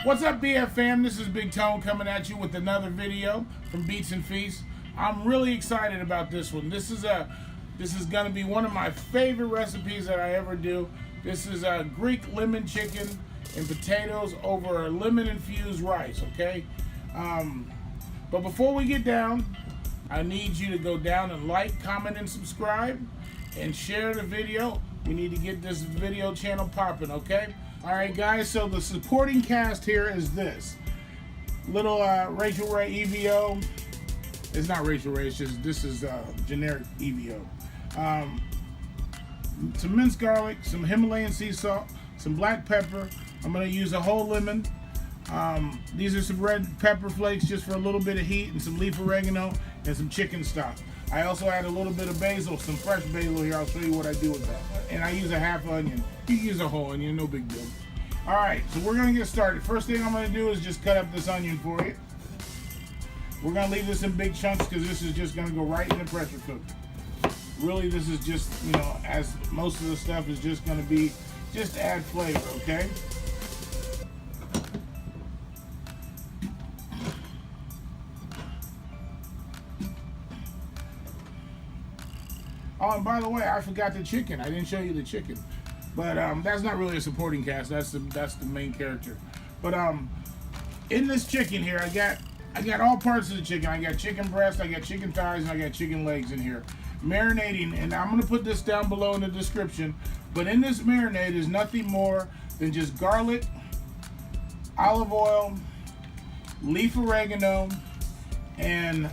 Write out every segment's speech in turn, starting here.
What's up, BF fam? This is Big Tone coming at you with another video from Beats and Feast. I'm really excited about this one. This is going to be one of my favorite recipes that I ever do. This is a Greek lemon chicken and potatoes over lemon infused rice, okay? But before we get down, I need you to go down and like, comment, and subscribe, and share the video. We need to get this video channel popping, okay? All right, guys, so the supporting cast here is this. Little Rachel Ray EVO. It's not Rachel Ray, it's just, this is generic EVO. Some minced garlic, some Himalayan sea salt, some black pepper. I'm gonna use a whole lemon. These are some red pepper flakes just for a little bit of heat, and some leaf oregano, and some chicken stock. I also add a little bit of basil, some fresh basil here. I'll show you what I do with that. And I use a half onion. You can use a whole onion, no big deal. All right, so we're gonna get started. First thing I'm gonna do is just cut up this onion for you. We're gonna leave this in big chunks because this is just gonna go right in the pressure cooker. Really, this is just, you know, as most of the stuff is just gonna be, just to add flavor, okay? Oh, and by the way, I forgot the chicken. I didn't show you the chicken. But that's not really a supporting cast. That's the main character. But in this chicken here, I got all parts of the chicken. I got chicken breast, I got chicken thighs, and I got chicken legs in here. Marinating, and I'm gonna put this down below in the description. But in this marinade is nothing more than just garlic, olive oil, leaf oregano, and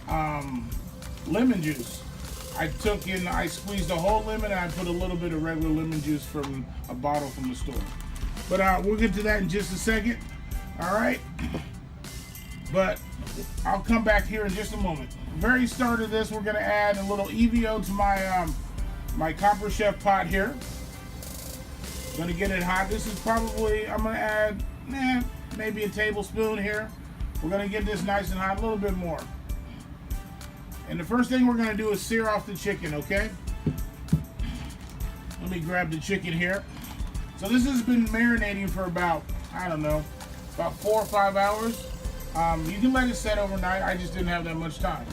lemon juice. I squeezed a whole lemon, and I put a little bit of regular lemon juice from a bottle from the store. But we'll get to that in just a second. All right. But I'll come back here in just a moment. Very start of this, we're gonna add a little EVO to my my Copper Chef pot here. Gonna get it hot. This is probably, I'm gonna add maybe a tablespoon here. We're gonna get this nice and hot, a little bit more. And the first thing we're gonna do is sear off the chicken, okay? Let me grab the chicken here. So this has been marinating for about, I don't know, about 4 or 5 hours. You can let it set overnight. I just didn't have that much time.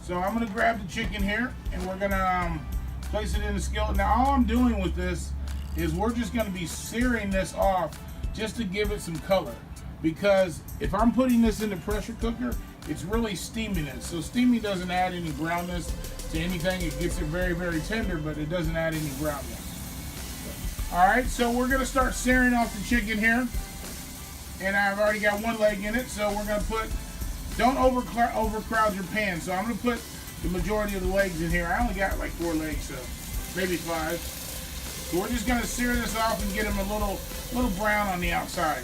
So I'm gonna grab the chicken here, and we're gonna place it in the skillet. Now all I'm doing with this is we're just gonna be searing this off just to give it some color. Because if I'm putting this in the pressure cooker, it's really steaming it. So steaming doesn't add any brownness to anything. It gets it very, very tender, but it doesn't add any brownness. All right, so we're gonna start searing off the chicken here. And I've already got one leg in it, so we're gonna put, don't overcrowd your pan. So I'm gonna put the majority of the legs in here. I only got like 4 legs, so maybe 5. So we're just gonna sear this off and get them a little brown on the outside,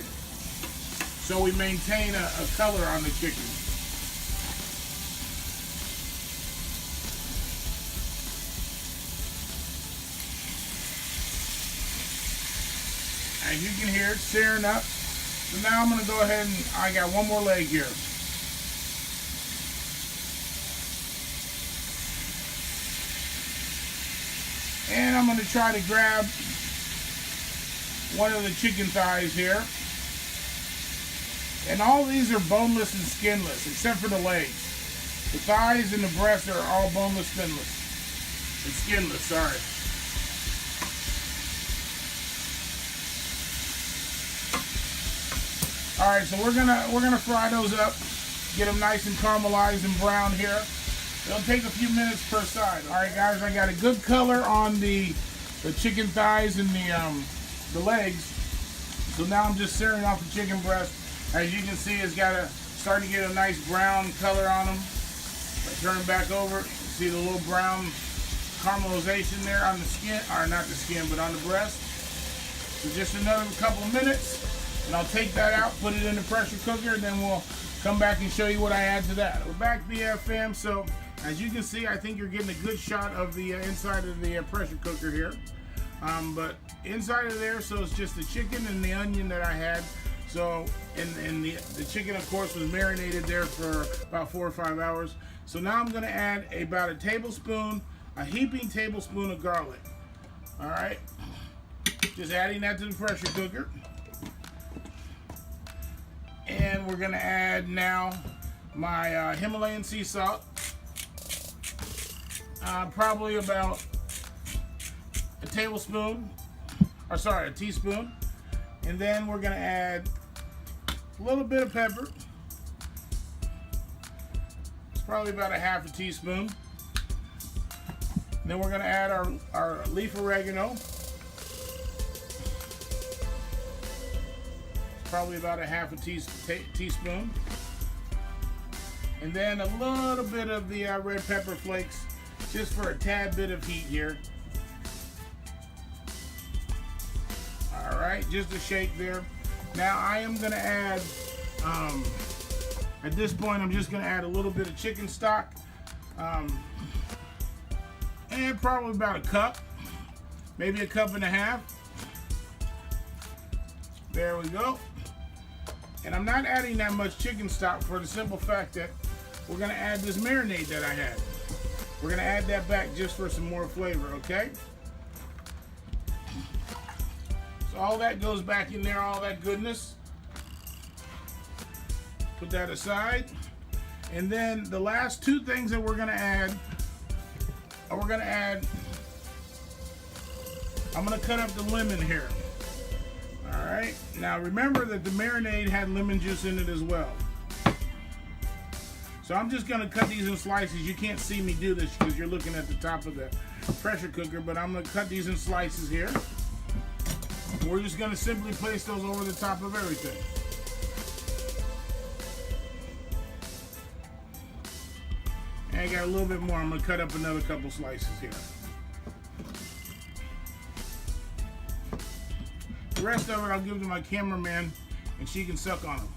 so we maintain a color on the chicken. As you can hear, it's searing up. So now I'm gonna go ahead and I got one more leg here. And I'm gonna try to grab one of the chicken thighs here. And all these are boneless and skinless, except for the legs. The thighs and the breasts are all boneless, and skinless, sorry. All right, so we're gonna fry those up, get them nice and caramelized and brown here. It'll take a few minutes per side. All right, guys, I got a good color on the chicken thighs and the legs. So now I'm just searing off the chicken breast. As you can see, it's starting to get a nice brown color on them. If I turn them back over, you can see the little brown caramelization there on the skin, or not the skin, but on the breast. So just another couple of minutes. And I'll take that out, put it in the pressure cooker, and then we'll come back and show you what I add to that. We're back, BF fam. So as you can see, I think you're getting a good shot of the inside of the pressure cooker here. But inside of there, so it's just the chicken and the onion that I had. So, and the chicken, of course, was marinated there for about 4 or 5 hours. So now I'm gonna add about a heaping tablespoon of garlic. All right, just adding that to the pressure cooker. And we're gonna add now my Himalayan sea salt. Probably about a tablespoon, or sorry, a teaspoon. And then we're gonna add a little bit of pepper. It's probably about a half a teaspoon. And then we're gonna add our leaf oregano. It's probably about a half a teaspoon. And then a little bit of the red pepper flakes, just for a tad bit of heat here. All right, just a shake there. Now I am gonna add, at this point, I'm just gonna add a little bit of chicken stock, and probably about a cup, maybe a cup and a half. There we go. And I'm not adding that much chicken stock for the simple fact that we're gonna add this marinade that I had. We're gonna add that back just for some more flavor, okay? So all that goes back in there, all that goodness. Put that aside. And then the last two things that we're gonna add, I'm gonna cut up the lemon here. All right, now remember that the marinade had lemon juice in it as well. So I'm just gonna cut these in slices. You can't see me do this because you're looking at the top of the pressure cooker, but I'm gonna cut these in slices here. We're just gonna simply place those over the top of everything. And I got a little bit more. I'm gonna cut up another couple slices here. The rest of it I'll give to my cameraman and she can suck on them.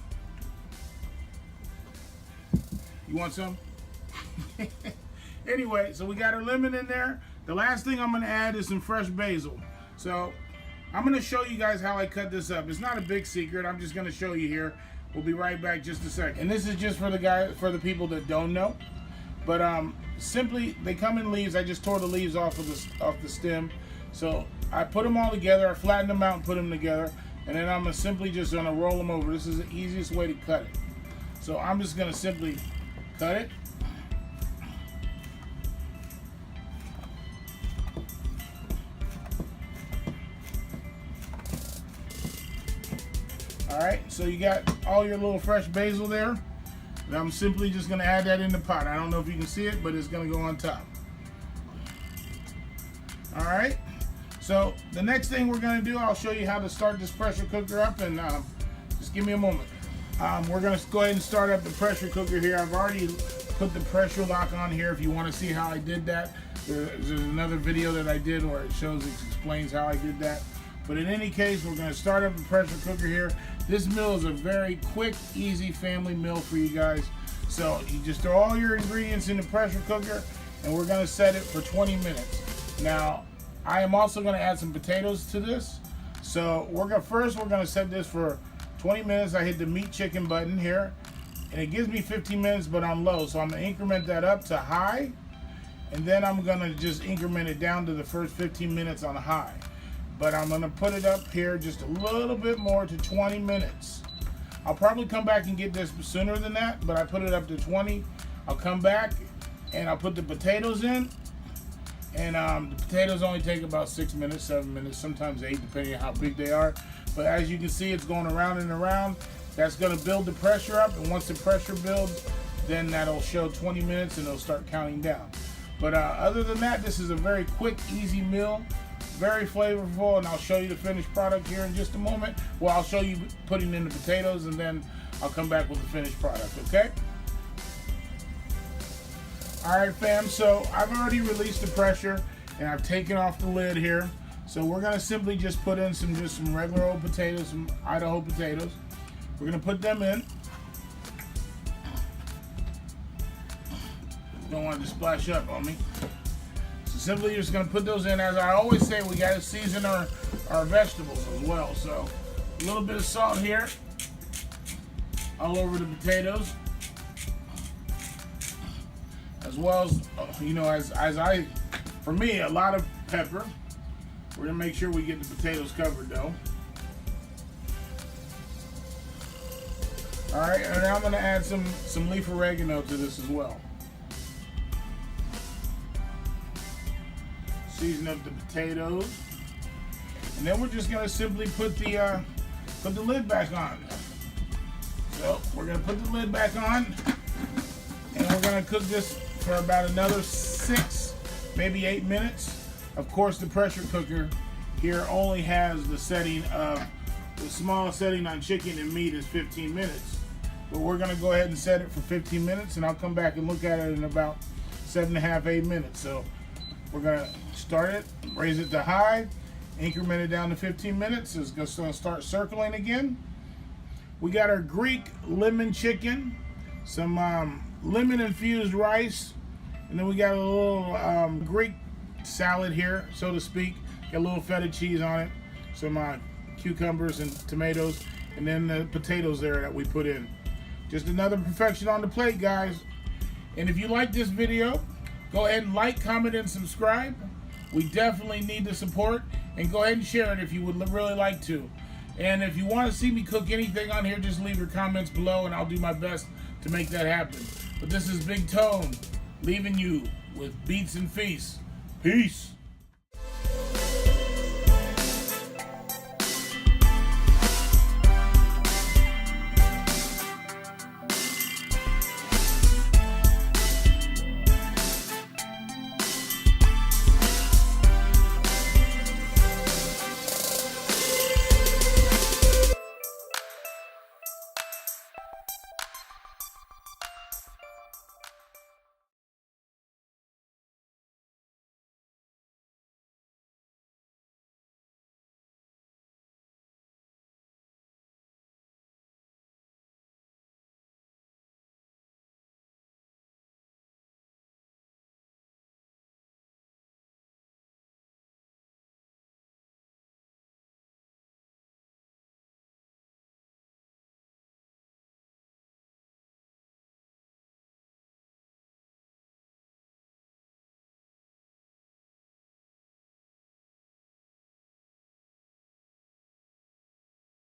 You want some? Anyway, so we got our lemon in there. The last thing I'm gonna add is some fresh basil. So I'm gonna show you guys how I cut this up. It's not a big secret. I'm just gonna show you here. We'll be right back just a second. And this is just for the people that don't know. But simply, they come in leaves. I just tore the leaves off the stem. So I put them all together. I flattened them out and put them together. And then I'm simply just gonna roll them over. This is the easiest way to cut it. So I'm just gonna simply cut it. All right, so you got all your little fresh basil there. And I'm simply just gonna add that in the pot. I don't know if you can see it, but it's gonna go on top. All right, so the next thing we're gonna do, I'll show you how to start this pressure cooker up, and just give me a moment. We're gonna go ahead and start up the pressure cooker here. I've already put the pressure lock on here if you wanna see how I did that. There's another video that I did where it explains how I did that. But in any case, we're gonna start up the pressure cooker here. This meal is a very quick, easy family meal for you guys. So you just throw all your ingredients in the pressure cooker and we're gonna set it for 20 minutes. Now, I am also gonna add some potatoes to this. So first we're gonna set this for 20 minutes. I hit the meat chicken button here and it gives me 15 minutes, but on low. So I'm gonna increment that up to high. And then I'm gonna just increment it down to the first 15 minutes on high. But I'm gonna put it up here just a little bit more to 20 minutes. I'll probably come back and get this sooner than that, but I put it up to 20. I'll come back and I'll put the potatoes in. And the potatoes only take about 6 minutes, 7 minutes, sometimes 8, depending on how big they are. But as you can see, it's going around and around. That's gonna build the pressure up, and once the pressure builds, then that'll show 20 minutes and it'll start counting down. But other than that, this is a very quick, easy meal. Very flavorful, and I'll show you the finished product here in just a moment. Well, I'll show you putting in the potatoes, and then I'll come back with the finished product, okay? All right, fam, so I've already released the pressure, and I've taken off the lid here. So we're gonna simply just put in some regular old potatoes, some Idaho potatoes. We're gonna put them in. Don't want it to splash up on me. Simply just gonna put those in. As I always say, we gotta season our vegetables as well. So a little bit of salt here, all over the potatoes, as well as for me, a lot of pepper. We're gonna make sure we get the potatoes covered though. All right, and now I'm gonna add some leaf oregano to this as well. Season up the potatoes, and then we're just gonna simply put the lid back on. So we're gonna put the lid back on, and we're gonna cook this for about another 6, maybe 8 minutes. Of course, the pressure cooker here only has the setting of the smallest setting on chicken and meat is 15 minutes. But we're gonna go ahead and set it for 15 minutes, and I'll come back and look at it in about 7.5, 8 minutes. So we're gonna start it, raise it to high, increment it down to 15 minutes. It's gonna start circling again. We got our Greek lemon chicken, some lemon infused rice, and then we got a little Greek salad here, so to speak. Got a little feta cheese on it, some cucumbers and tomatoes, and then the potatoes there that we put in. Just another perfection on the plate, guys. And if you like this video, go ahead and like, comment, and subscribe. We definitely need the support, and go ahead and share it if you would really like to. And if you want to see me cook anything on here, just leave your comments below, and I'll do my best to make that happen. But this is Big Tone, leaving you with Beats and Feasts. Peace.